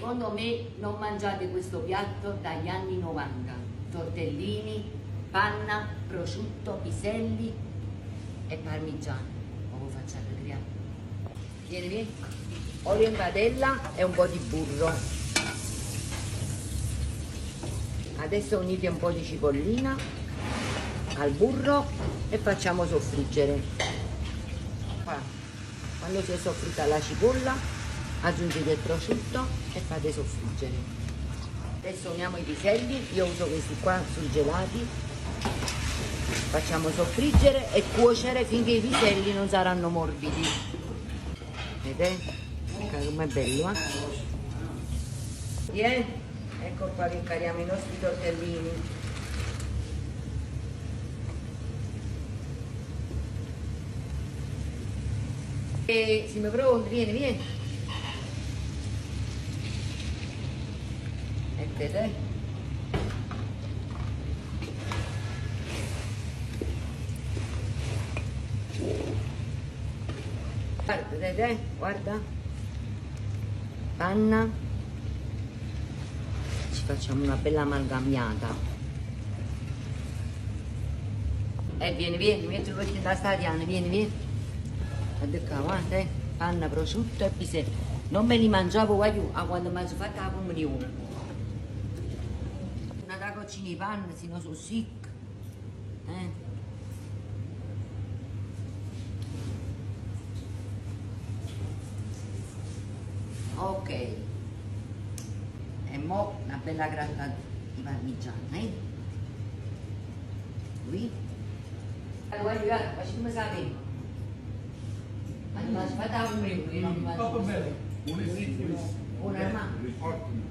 secondo me non mangiate questo piatto dagli anni 90. Tortellini, panna, prosciutto, piselli e parmigiano. Ma lo facciate creare. Vieni, vieni. Olio in padella e un po' di burro. Adesso unite un po' di cipollina al burro e facciamo soffriggere. Qua, quando si è soffritta la cipolla, aggiungete il prosciutto e fate soffriggere. Adesso uniamo i piselli, io uso questi qua surgelati. Facciamo soffriggere e cuocere finché i piselli non saranno morbidi. Vedete? Com'è bello, ecco qua che cariamo i nostri tortellini. E siamo pronti, vieni, vieni. Vedete? Guarda, vedete? Guarda. Panna, ci facciamo una bella amalgamiata e vieni, mettilo perché da stadiana, vieni, guarda guarda, panna, prosciutto e piselli. Non me li mangiavo quando mi sono fatta la comunione. Una da cucina di panna, se no sono sick, Ok, e mo una bella gratta di parmigiano, Qui. Guarda, facciamo sapere. Ma si fa da un minuto, non mi Buonissimo. Buona, ma. Ottimo.